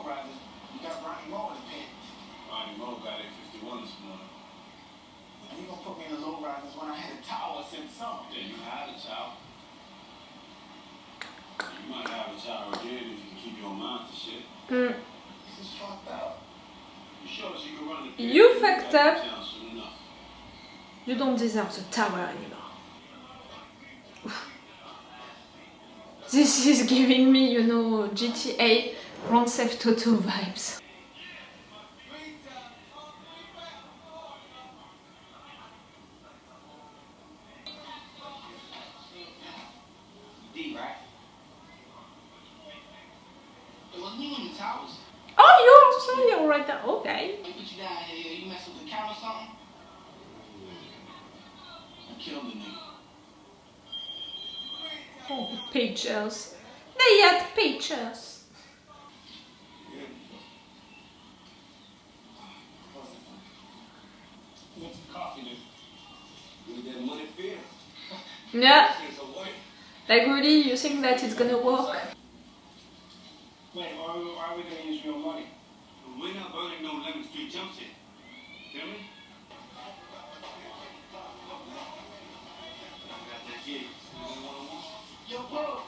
lowrider. You got Ronnie Moore in the pit. Ronnie Moore got 851 this morning. And you gonna put me in the lowriders when I had a tower since summer. Yeah, you had a tower. You might have a tower again if you can keep your mind to shit. This is fucked up. You sure that you can run the pit? You fucked up. Town soon enough. You don't deserve the tower anymore. This is giving me, you know, GTA Grand Theft Auto vibes. D, right? It wasn't you in the towers. Oh, you're right there. Okay. They put you down here. You mess with the count or something? I killed the nigga. Oh, pictures. They had pictures. What's the coffee, dude? With that money fear. Yeah. It's away. Like really, you think that it's gonna work? Wait, why are we gonna use real money? We're not burning no Lemon Street jump shit. Feel me? Got that gig. Yo, bro.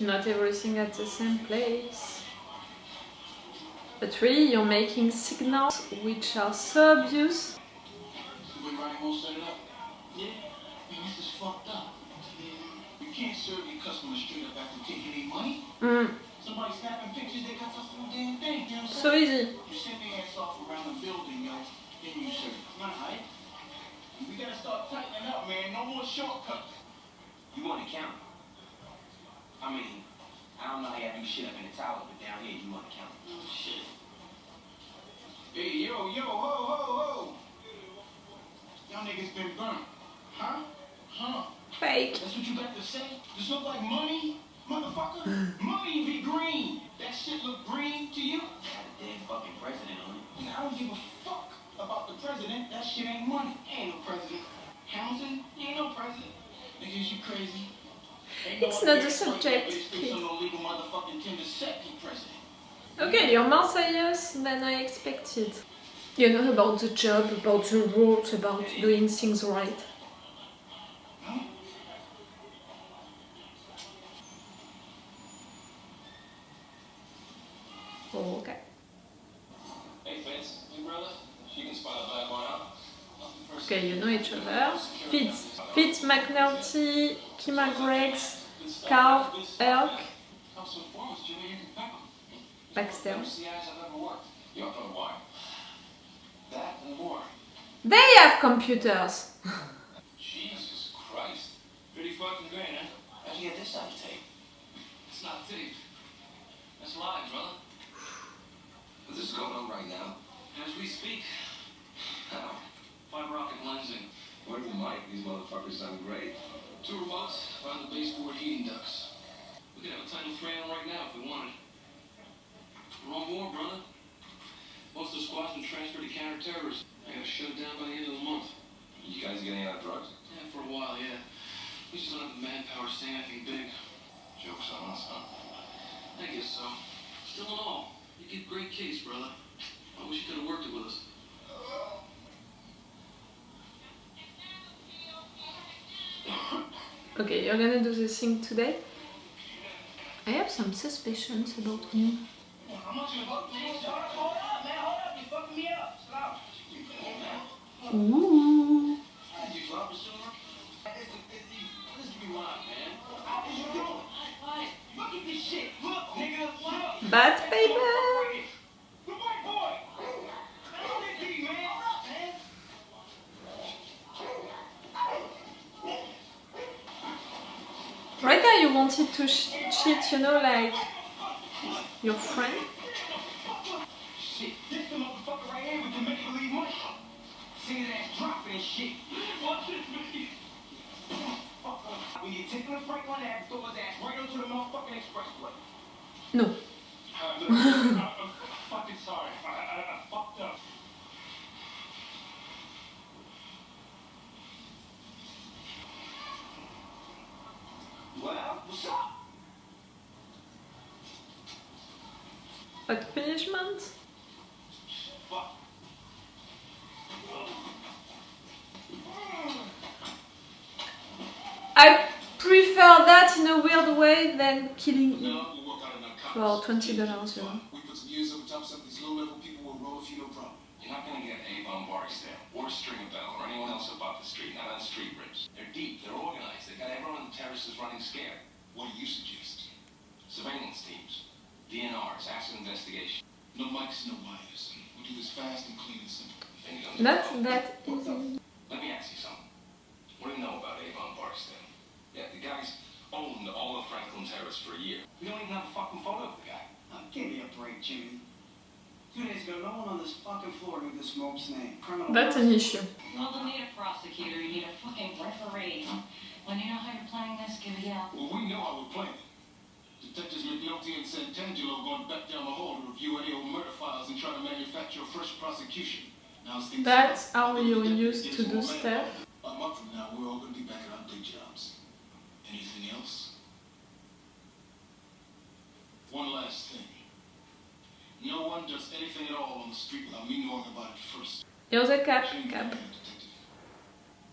Not everything at the same place. But really, you're making signals which are so obvious. When Ronnie Moore set it up? Yeah. Man, this is fucked up. You can't serve your customers straight up after taking their money. Somebody snapping pictures, they got the whole damn thing. You know what I'm So saying? easy. You send their ass off around the building, yo, then you serve. Not right? We gotta start tightening up, man. No more shortcuts. You want to count? I mean, I don't know how y'all do shit up in the tower, but down here you want to count. Oh, shit. Hey, yo, ho, ho, ho. Y'all niggas been burnt. Huh? Fake. That's what you got to say? This look like money, motherfucker? Money be green. That shit look green to you? Got a dead fucking president on it. And I don't give a fuck about the president. That shit ain't money. Ain't no president. Hamilton, he ain't no president. Niggas, you crazy. Ain't no It's other not the nigga subject, like that bitch kid. on no legal motherfucking Tinder set be president. Okay, you're more serious than I expected. You know about the job, about the rules, about doing things right. Huh? Oh, okay. Hey, Fitz. Hey, brother. She can spot a black one out. Okay, you know each other. Fitz McNulty, Kima Greggs, Carl Elk, Have some forms, Jimmy. You can pack them. Baxter. CIs I've ever worked. Y'all know why. That and more. They have computers. Jesus Christ. Pretty fucking great, huh? How'd you get this on the tape? It's not tape. That's live, brother. But this is going on right now. As we speak. How? Fiber optic lensing. What do you mic? These motherfuckers sound great. 2 remotes around the baseboard heating ducts. We could have a Title 3 on right now if we wanted. Wrong war, brother. Most of the squad's been transferred to counter-terrorism. I gotta shut it down by the end of the month. You guys getting out of drugs? Yeah, for a while, yeah. We just don't have the manpower to say anything big. Joke's on us, huh? I guess so. Still in all, you get great case, brother. I wish you could have worked it with us. Okay, you're gonna do this thing today. I have some suspicions about him. How much you fuck me? Hold up, man. Hold up. You fucking me up. Stop. Ooh. You drop a silver? Let's be wild, man. How is you doing? Look at this shit. Look, nigga. Look. Bat paper. The white boy. How did he, man? Man. Right now you wanted to cheat, you know, like your friend. Shit, this the motherfucker right here with the make-believe money. Seeing that dropping and shit. Watch this, man. When you're taking a Franklin Ave, throw his ass right onto the motherfucking expressway. No. I'm fucking sorry. I fucked up. Well, what's up? But punishment? Fuck. I prefer that in a weird way than killing him No, we'll work out an for $20, you know. We put some years over top of some of these low-level people will roll a few, no problem. You're not gonna get Avon Barksdale or Stringer Bell or anyone else above the street, not on street rips. They're deep, they're organized, they got everyone on the terraces running scared. What do you suggest? Surveillance teams, DNRs, acid investigation. No mics, no wires. We do this fast and clean and simple. Things don't Not go. that easy. Let me ask you something. What do you know about Avon Barksdale? Yeah, the guy's owned all of Franklin Terrace for a year. We don't even have a fucking photo of the guy. Give me a break, Jimmy. 2 days ago, no one on this fucking floor knew this smoke's name. Criminal. That's an issue. Well, don't need a prosecutor, you need a fucking referee. When you know how you're playing this, give it up. Well, we know how we're playing. Detectives McNulty and Santangelo going back down the hall to review any old murder files and try to manufacture a fresh prosecution. Now as things That's stand, how we you need used get to some do more stuff. manpower. A month from now, we're all going to be back at our day jobs. Anything else? One last thing. No one does anything at all on the street without me knowing about it first. Here's a cap. Change Cap. the plan, detective.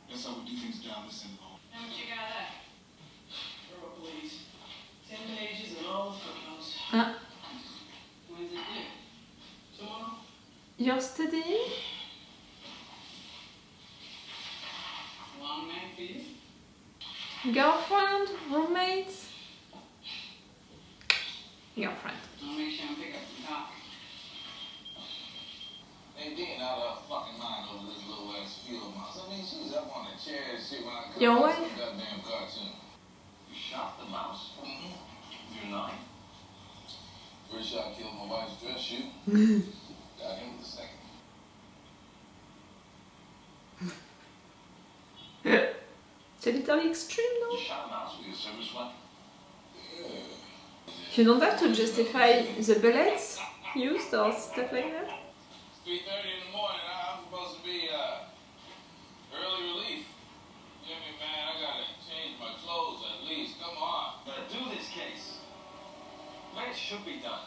That's how we do things down this end of the hall. How much you got that? Throw up, please. 10 pages and all the footnotes. Ah, When's it due? Tomorrow? you're studying? Long night for you? Girlfriend? Roommate? Girlfriend. I'll make sure and pick up some coffee. Nadine out of her fucking mind over this little ass field mouse. I mean, she's up on the chair and shit when I come Your out wife? some goddamn cartoon. You shot the mouse? Mm-hmm. You're 9. First shot killed my wife's dress shoe. Got him with the second. It's a little extreme, no? You shot a mouse with your service weapon? Yeah. You don't have to justify the bullets used or stuff like that. 3:30 in the morning. I'm supposed to be early relief. Give me, man. I gotta change my clothes at least. Come on. Better do this case. Man, it should be done.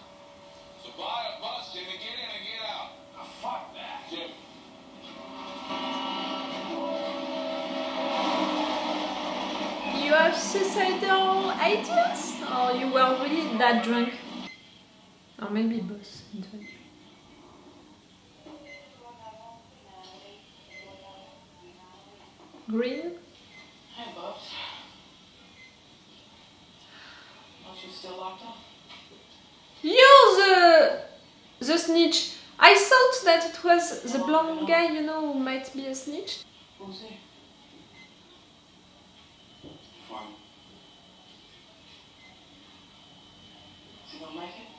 So buy a bus, Jimmy. Get in and get out. Now, fuck that. Jimmy. You have suicidal ideas? Or you were really that drunk? Or maybe both, in fact. Green? Hey, Bubs. Aren't you still locked up? You're the snitch. I thought that it was the blonde guy, you know, who might be a snitch. Who's he? Fine. Is he gonna make it?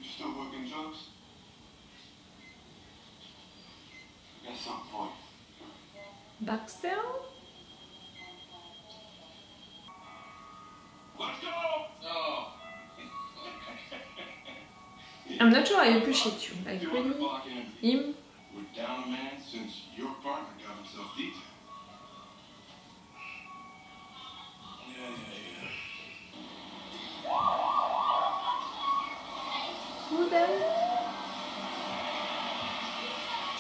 You still working jobs? I got something for you. Barksdale? Let's go! Oh. I'm not sure I appreciate you. Like, You want to really? block in? Him? We're down a man since your partner got himself detailed. Yeah. Who then?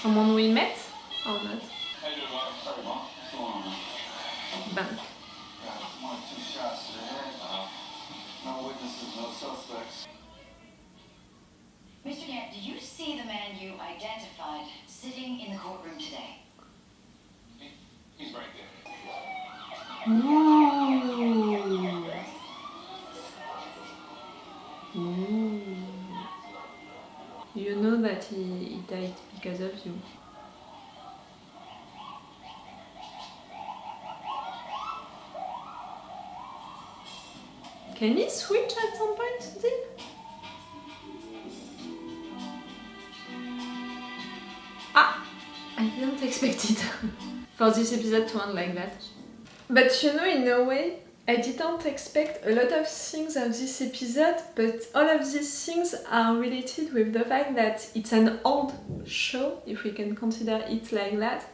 Someone we met? Or not? Hey, dude, what? Sorry, Mom. What's going on, man? Bank. Got 1 or 2 shots to the head. No witnesses, no suspects. Mr. Gant, did you see the man you identified sitting in the courtroom today? He's right there. Ooh. Ooh. You know that he died because of you. Can he switch at some point still? Ah! I didn't expect it for this episode to end like that. But you know, in a way, I didn't expect a lot of things of this episode, but all of these things are related with the fact that it's an old show, if we can consider it like that.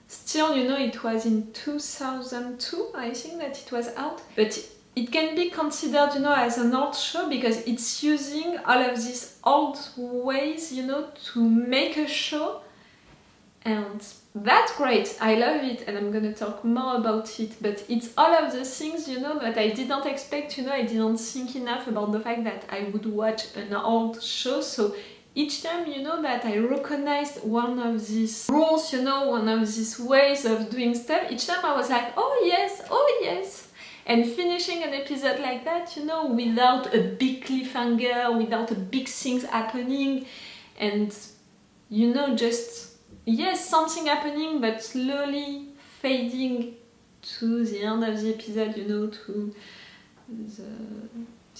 Still, you know, it was in 2002, I think, that it was out. But it can be considered, you know, as an old show because it's using all of these old ways, you know, to make a show. And that's great, I love it, and I'm gonna talk more about it, but it's all of the things, you know, that I didn't expect, you know, I didn't think enough about the fact that I would watch an old show, so each time, you know, that I recognized one of these rules, you know, one of these ways of doing stuff, each time I was like, oh yes, and finishing an episode like that, you know, without a big cliffhanger, without a big things happening, and, you know, just... yes, something happening, but slowly fading to the end of the episode, you know, to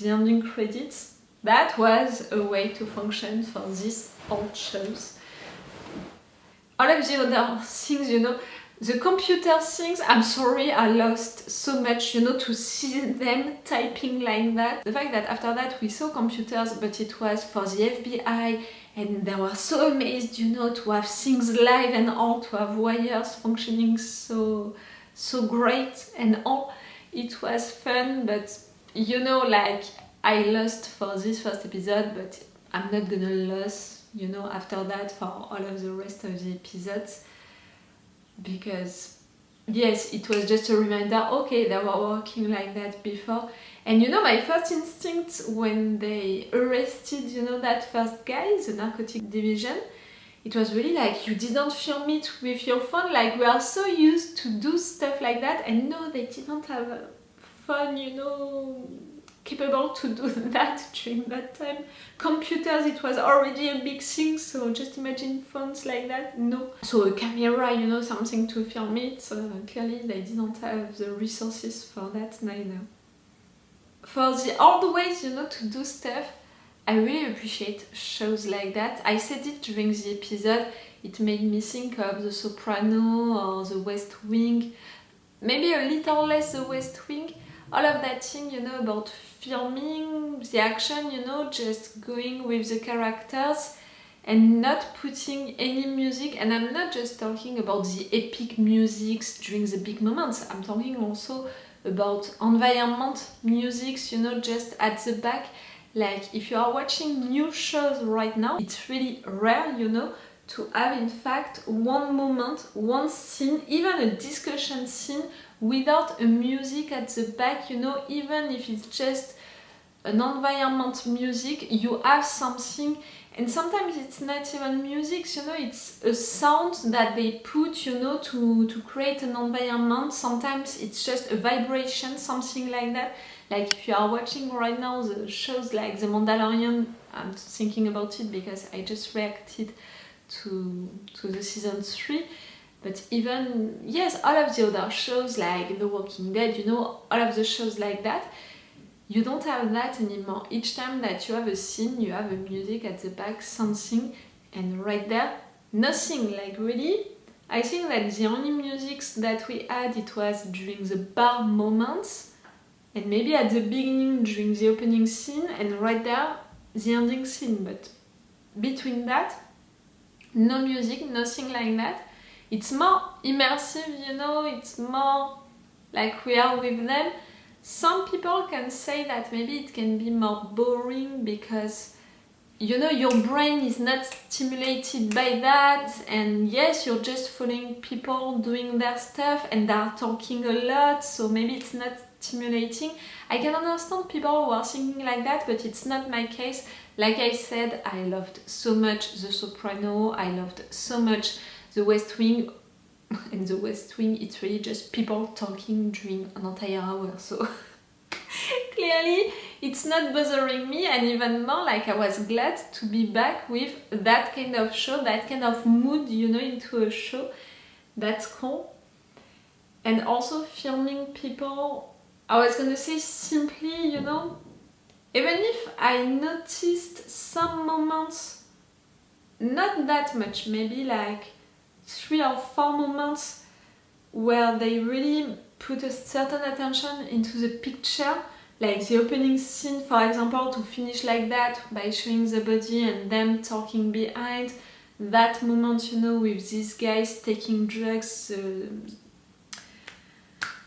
the ending credits. That was a way to function for these old shows. All of the other things, you know, the computer things, I'm sorry, I lost so much, you know, to see them typing like that. The fact that after that we saw computers, but it was for the FBI, and they were so amazed, you know, to have things live and all, to have wires functioning so great and all. It was fun, but, you know, like, I lost for this first episode, but I'm not gonna lose, you know, after that for all of the rest of the episodes. Because, yes, it was just a reminder, okay, they were working like that before. And you know, my first instinct when they arrested, you know, that first guy, the narcotic division, it was really like, you didn't film it with your phone, like we are so used to do stuff like that, and no, they didn't have a phone, you know, capable to do that during that time. Computers, it was already a big thing, so just imagine phones like that, no. So a camera, you know, something to film it, clearly they didn't have the resources for that neither. For the old ways, you know, to do stuff, I really appreciate shows like that. I said it during the episode, it made me think of The Sopranos or The West Wing, maybe a little less The West Wing. All of that thing, you know, about filming the action, you know, just going with the characters and not putting any music. And I'm not just talking about the epic musics during the big moments, I'm talking also about environment musics, you know, just at the back. Like, if you are watching new shows right now, it's really rare, you know, to have in fact one moment, one scene, even a discussion scene without a music at the back, you know, even if it's just an environment music, you have something. And sometimes it's not even music, you know, it's a sound that they put, you know, to create an environment. Sometimes it's just a vibration, something like that. Like if you are watching right now the shows like The Mandalorian, I'm thinking about it because I just reacted to the season 3. But even, yes, all of the other shows like The Walking Dead, you know, all of the shows like that, you don't have that anymore. Each time that you have a scene, you have a music at the back, something, and right there, nothing. Like really, I think that the only music that we had, it was during the bar moments, and maybe at the beginning during the opening scene, and right there, the ending scene. But between that, no music, nothing like that. It's more immersive, you know, it's more like we are with them. Some people can say that maybe it can be more boring because, you know, your brain is not stimulated by that, and yes, you're just following people doing their stuff and they're talking a lot, so maybe it's not stimulating. I can understand people who are thinking like that, but it's not my case. Like I said, I loved so much The Sopranos, I loved so much The West Wing. In The West Wing, it's really just people talking during an entire hour, so clearly it's not bothering me, and even more, like, I was glad to be back with that kind of show, that kind of mood, you know, into a show. That's cool. And also filming people, I was gonna say simply, you know, even if I noticed some moments, not that much, maybe like 3 or 4 moments where they really put a certain attention into the picture, like the opening scene, for example, to finish like that by showing the body and them talking behind. That moment, you know, with these guys taking drugs,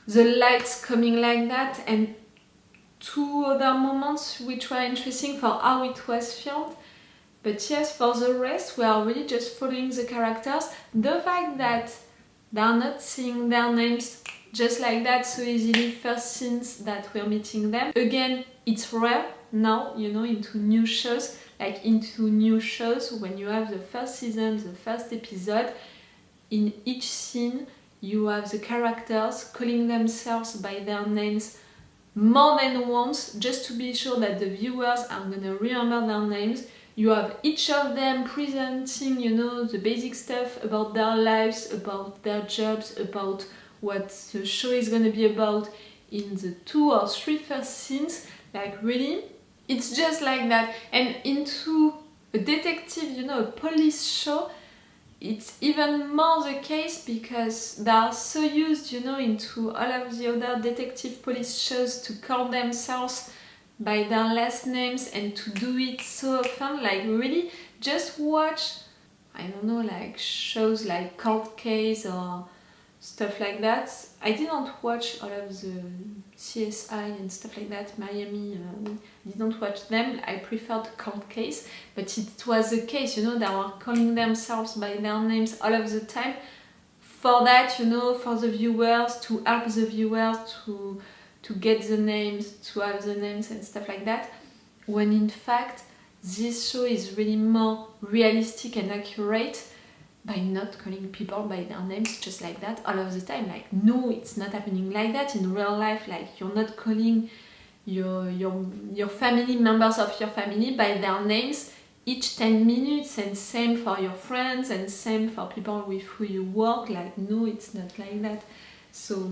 the lights coming like that, and two other moments which were interesting for how it was filmed. But yes, for the rest, we are really just following the characters. The fact that they are not seeing their names just like that so easily first scenes that we're meeting them. Again, it's rare now, you know, into new shows. Like into new shows, when you have the first season, the first episode, in each scene you have the characters calling themselves by their names more than once, just to be sure that the viewers are gonna remember their names. You have each of them presenting, you know, the basic stuff about their lives, about their jobs, about what the show is gonna be about in the 2 or 3 first scenes. Like really, it's just like that. And into a detective, you know, a police show, it's even more the case because they are so used, you know, into all of the other detective police shows to call themselves by their last names and to do it so often. Like really, just watch, I don't know, like shows like Cold Case or stuff like that. I didn't watch all of the CSI and stuff like that, Miami, didn't watch them. I preferred Cold Case, but it was the case, you know, they were calling themselves by their names all of the time. For that, you know, for the viewers, to help the viewers to get the names, to have the names and stuff like that. When in fact, this show is really more realistic and accurate by not calling people by their names just like that all of the time. Like, no, it's not happening like that in real life. Like, you're not calling your family, members of your family by their names each 10 minutes, and same for your friends and same for people with who you work. Like, no, it's not like that. So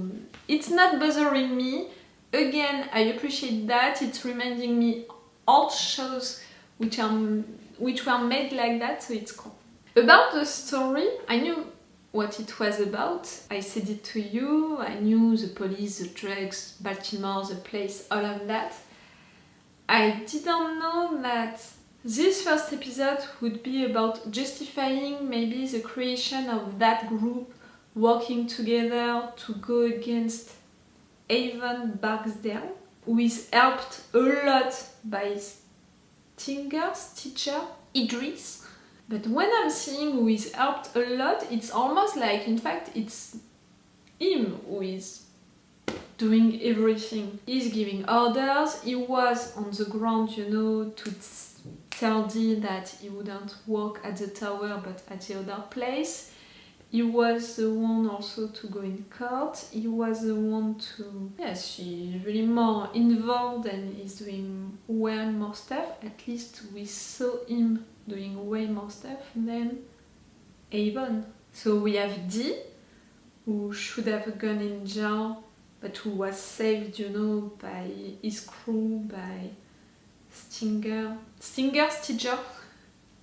it's not bothering me. Again, I appreciate that. It's reminding me old shows which were made like that, so it's cool. About the story, I knew what it was about. I said it to you. I knew the police, the drugs, Baltimore, the place, all of that. I didn't know that this first episode would be about justifying maybe the creation of that group working together to go against Avon Barksdale, who is helped a lot by Stinger's teacher, Idris. But when I'm seeing who is helped a lot, it's almost like, in fact, it's him who is doing everything. He's giving orders. He was on the ground, you know, to tell Dee that he wouldn't work at the tower but at the other place. He was the one also to go in court. He was the one to... Yes, she's really more involved and is doing way more stuff. At least we saw him doing way more stuff than Avon. So we have Dee, who should have gone in jail, but who was saved, you know, by his crew, by Stinger's teacher,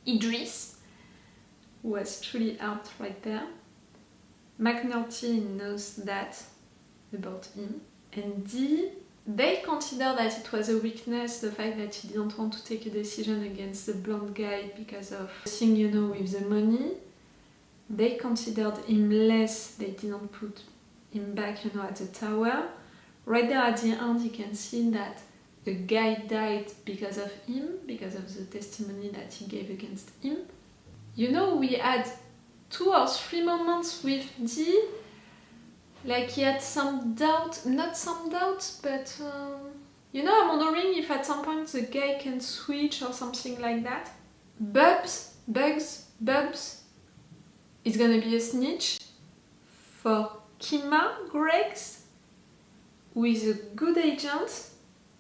Idris, who was truly helped right there. McNulty knows that about him. And Dee, they consider that it was a weakness, the fact that he didn't want to take a decision against the blonde guy because of the thing, you know, with the money. They considered him less, they didn't put him back, you know, at the tower. Right there at the end, you can see that the guy died because of him, because of the testimony that he gave against him. You know, we had 2 or 3 moments with Dee, like he had some doubt, not some doubts, but you know, I'm wondering if at some point the guy can switch or something like that. Bugs is gonna be a snitch for Kima Greggs, who is a good agent,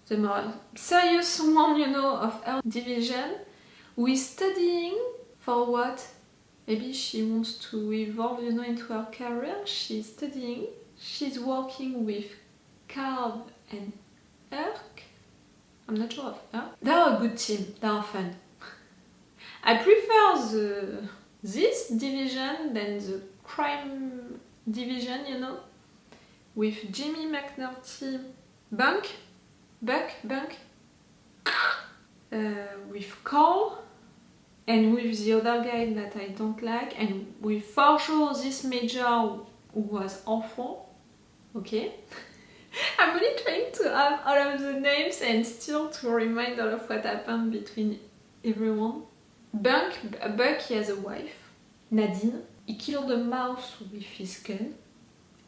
the more serious one, you know, of her division, who is studying for what? Maybe she wants to evolve, you know, into her career. She's studying. She's working with Carl and Herc. I'm not sure of her. They're a good team. They're fun. I prefer this division than the crime division, you know, with Jimmy McNulty, Buck, with Cole, and with the other guy that I don't like, and with for sure this major who was awful, okay? I'm really trying to have all of the names and still to remind all of what happened between everyone. Buck, he has a wife, Nadine. He killed a mouse with his gun,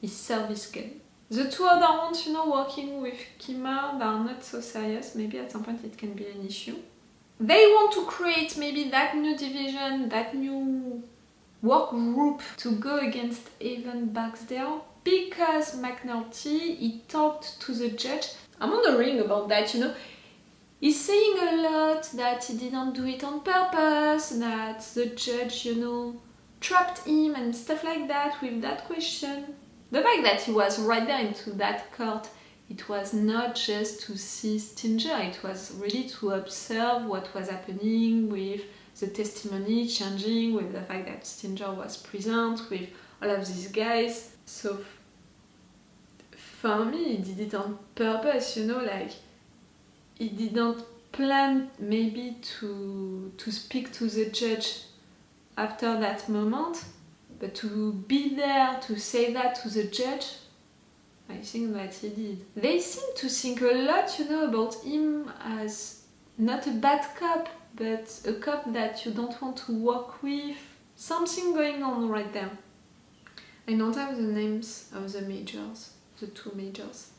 his service gun. The two other ones, you know, working with Kima, they are not so serious. Maybe at some point it can be an issue. They want to create maybe that new division, that new work group to go against Evan Barksdale because McNulty, he talked to the judge. I'm wondering about that, you know. He's saying a lot that he didn't do it on purpose, that the judge, you know, trapped him and stuff like that with that question. The fact that he was right there into that court, it was not just to see Stinger, it was really to observe what was happening with the testimony changing, with the fact that Stinger was present, with all of these guys. So for me, he did it on purpose, you know, like he didn't plan maybe to speak to the judge after that moment, but to be there to say that to the judge, I think that he did. They seem to think a lot, you know, about him as not a bad cop, but a cop that you don't want to work with. Something going on right there. I don't have the names of the majors, the two majors.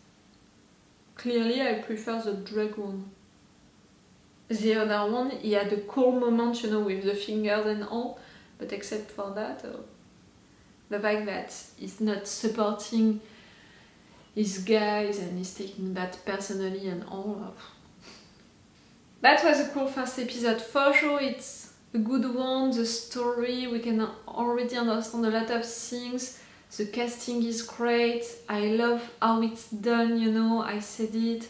Clearly, I prefer the drug one. The other one, he had a cool moment, you know, with the fingers and all, but except for that, the fact that he's not supporting his guys and he's taking that personally and all. That was a cool first episode. For sure, it's a good one. The story, we can already understand a lot of things. The casting is great. I love how it's done, you know, I said it.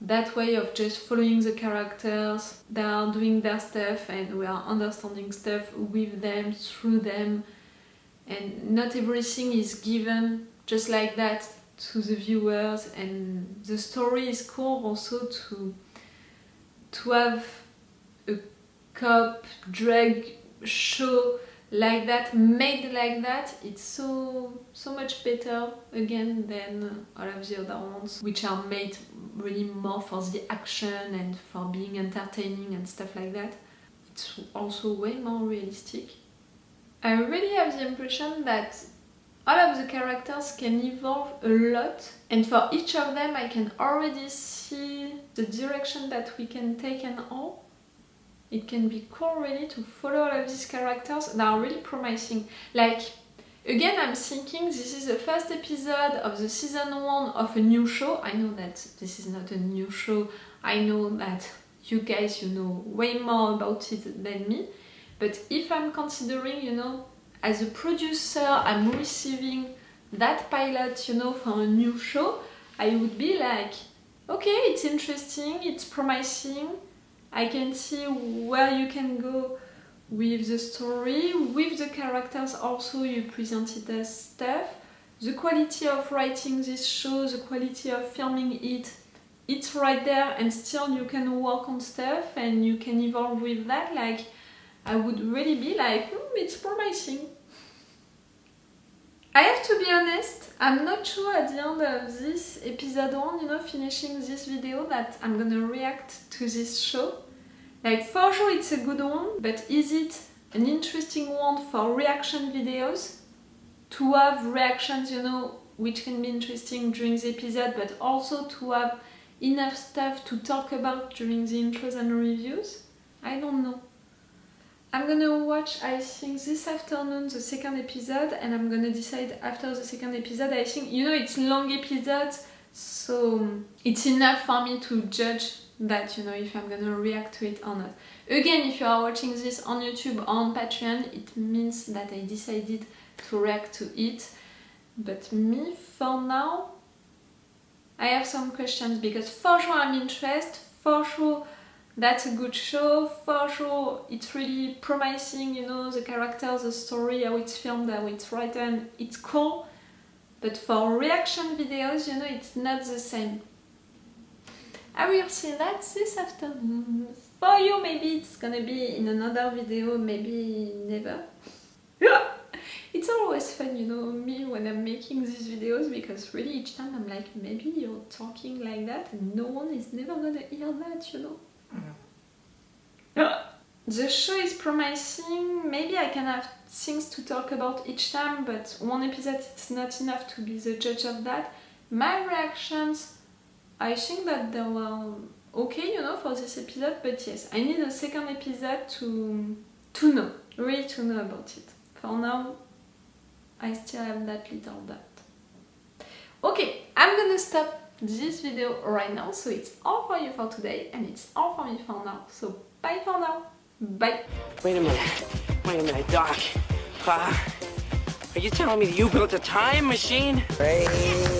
That way of just following the characters. They are doing their stuff and we are understanding stuff with them, through them. And not everything is given just like that to the viewers. And the story is cool also to have a cop drag show like that, made like that. It's so much better again than all of the other ones, which are made really more for the action and for being entertaining and stuff like that. It's also way more realistic. I really have the impression that all of the characters can evolve a lot, and for each of them I can already see the direction that we can take and all. It can be cool really to follow all of these characters. They are really promising. Like, again, I'm thinking this is the first episode of the season 1 of a new show. I know that this is not a new show. I know that you guys, you know way more about it than me. But if I'm considering, you know, as a producer, I'm receiving that pilot, you know, for a new show, I would be like, okay, it's interesting, it's promising, I can see where you can go with the story, with the characters also you presented us stuff, the quality of writing this show, the quality of filming it, it's right there and still you can work on stuff and you can evolve with that. Like, I would really be like, it's promising. I have to be honest, I'm not sure at the end of this episode 1, you know, finishing this video, that I'm gonna react to this show. Like, for sure it's a good one, but is it an interesting one for reaction videos? To have reactions, you know, which can be interesting during the episode, but also to have enough stuff to talk about during the intros and reviews? I don't know. I'm gonna watch, I think, this afternoon the second episode, and I'm gonna decide after the second episode. I think, you know, it's long episodes, so it's enough for me to judge that, you know, if I'm gonna react to it or not. Again, if you are watching this on YouTube or on Patreon, it means that I decided to react to it. But me, for now, I have some questions, because for sure I'm interested, for sure that's a good show, for sure it's really promising, you know, the characters, the story, how it's filmed, how it's written, it's cool. But for reaction videos, you know, it's not the same. I will see that this afternoon. For you, maybe it's gonna be in another video, maybe never. It's it's always fun, you know, me when I'm making these videos, because really each time I'm like, maybe you're talking like that and no one is never gonna hear that, you know. The show is promising. Maybe I can have things to talk about each time, but one episode it's not enough to be the judge of that. My reactions, I think that they were okay, you know, for this episode, but yes, I need a second episode to know, really to know about it. For now, I still have that little doubt. Okay, I'm gonna stop this video right now, so it's all for you for today, and it's all for me for now, so bye for now. Bye. Wait a minute, Doc. Are you telling me that you built a time machine? Crazy.